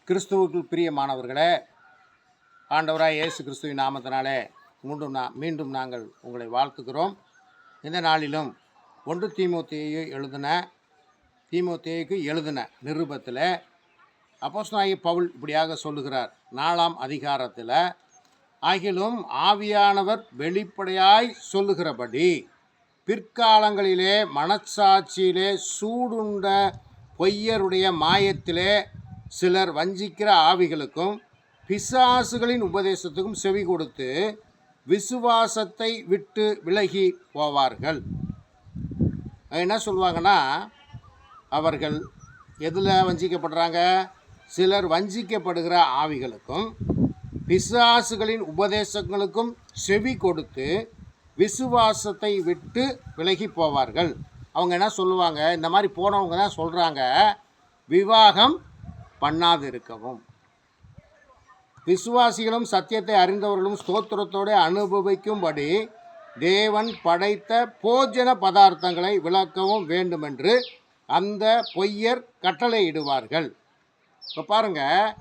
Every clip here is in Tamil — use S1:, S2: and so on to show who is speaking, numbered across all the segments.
S1: கிறிஸ்துவுக்குள் பிரியமானவர்களே, ஆண்டவராய் இயேசு கிறிஸ்துவின் நாமத்தினாலே மீண்டும் நாங்கள் உங்களை வாழ்த்துகிறோம். இந்த நாளிலும் 1 தீமோத்தேயுக்கு எழுதின நிருபத்தில் அப்போஸ்தலனாகிய பவுல் இப்படியாக சொல்லுகிறார். 4ஆம் அதிகாரத்தில், ஆகிலும் ஆவியானவர் வெளிப்படையாய் சொல்லுகிறபடி பிற்காலங்களிலே மனச்சாட்சியிலே சூடுண்ட பொய்யருடைய மாயத்திலே சிலர் வஞ்சிக்கிற ஆவிகளுக்கும் பிசாசுகளின் உபதேசத்துக்கும் செவி கொடுத்து விசுவாசத்தை விட்டு விலகி போவார்கள். என்ன சொல்லுவாங்கன்னா, அவர்கள் எதில் வஞ்சிக்கப்படுறாங்க? சிலர் வஞ்சிக்கப்படுகிற ஆவிகளுக்கும் பிசாசுகளின் உபதேசங்களுக்கும் செவி கொடுத்து விசுவாசத்தை விட்டு விலகி போவார்கள். அவங்க என்ன சொல்லுவாங்க? இந்த மாதிரி போனவங்க தான் சொல்கிறாங்க, விவாகம் பண்ணாதிருக்கவும், விசுவாசிகளும் சத்தியத்தை அறிந்தவர்களும் ஸ்தோத்திரத்தோடு அனுபவிக்கும்படி தேவன் படைத்த போஜன பதார்த்தங்களை விளக்கவும் வேண்டுமென்று அந்த பொய்யர் கட்டளையிடுவார்கள். இப்போ பாருங்கள்,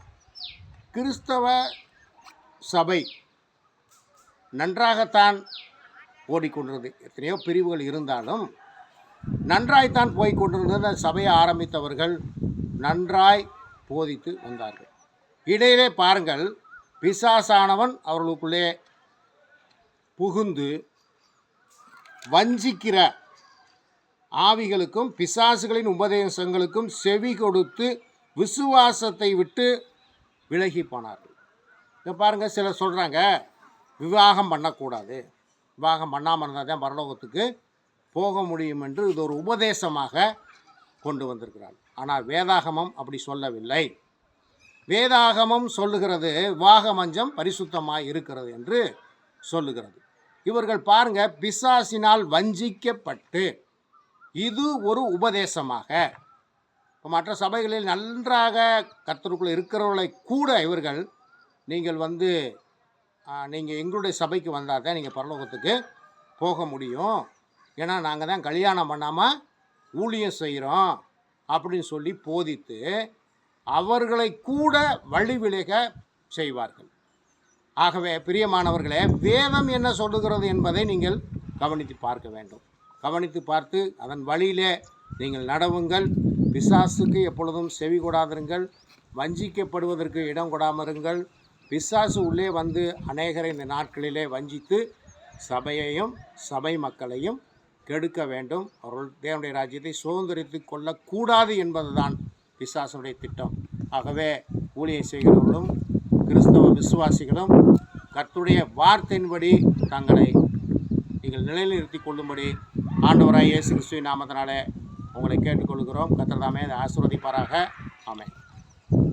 S1: கிறிஸ்தவ சபை நன்றாகத்தான் ஓடிக்கொண்டிருந்தது. எத்தனையோ பிரிவுகள் இருந்தாலும் நன்றாய்த்தான் போய்கொண்டிருந்தது. சபையை ஆரம்பித்தவர்கள் நன்றாய் போதித்து வந்தார்கள். இடையிலே பாருங்கள், பிசாசானவன் அவர்களுக்குள்ளே புகுந்து வஞ்சிக்கிற ஆவிகளுக்கும் பிசாசுகளின் உபதேசங்களுக்கும் செவி கொடுத்து விசுவாசத்தை விட்டு விலகி போனார்கள். இதை பாருங்கள், சிலர் சொல்கிறாங்க விவாகம் பண்ணக்கூடாது, விவாகம் பண்ணாமல் இருந்தால் தான் பரலோகத்துக்கு போக முடியும் என்று இது ஒரு உபதேசமாக கொண்டு வந்திருக்கிறார்கள். ஆனால் வேதாகமம் அப்படி சொல்லவில்லை. வேதாகமம் சொல்லுகிறது விவாகமஞ்சம் பரிசுத்தமாக இருக்கிறது என்று சொல்லுகிறது. இவர்கள் பாருங்க, பிசாசினால் வஞ்சிக்கப்பட்டு இது ஒரு உபதேசமாக, இப்போ மற்ற சபைகளில் நன்றாக கர்த்தருக்குள் இருக்கிறவர்களை கூட இவர்கள் நீங்கள் எங்களுடைய சபைக்கு வந்தால் தான் நீங்கள் பரலோகத்துக்கு போக முடியும், ஏன்னா நாங்கள் தான் கல்யாணம் பண்ணாமல் ஊழியம் செய்கிறோம் அப்படின்னு சொல்லி போதித்து அவர்களை கூட வழிவிலக செய்வார்கள். ஆகவே பிரியமானவர்களே, வேதம் என்ன சொல்லுகிறது என்பதை நீங்கள் கவனித்து பார்க்க வேண்டும். கவனித்து பார்த்து அதன் வழியிலே நீங்கள் நடவுங்கள். பிசாசுக்கு எப்பொழுதும் செவி கொடாதிருங்கள். வஞ்சிக்கப்படுவதற்கு இடம் கொடாமருங்கள். பிசாசு உள்ளே வந்து அநேகரை இந்த நாட்களிலே வஞ்சித்து சபையையும் சபை மக்களையும் கெடுக்க வேண்டும். அவர்கள் தேவனுடைய ராஜ்யத்தை சுதந்திரித்து கொள்ளக்கூடாது என்பதுதான் பிசாசுடைய திட்டம். ஆகவே ஊழியம் செய்கிறவர்களும் கிறிஸ்தவ விசுவாசிகளும் கர்த்தருடைய வார்த்தையின்படி தங்களை நீங்கள் நிலைநிறுத்தி கொள்ளும்படி ஆண்டவராய் இயேசு கிறிஸ்துவின் நாமத்தினாலே உங்களை கேட்டுக்கொள்கிறோம். கர்த்தர் தாமே அதை ஆசீர்வதிப்பாராக. ஆமென்.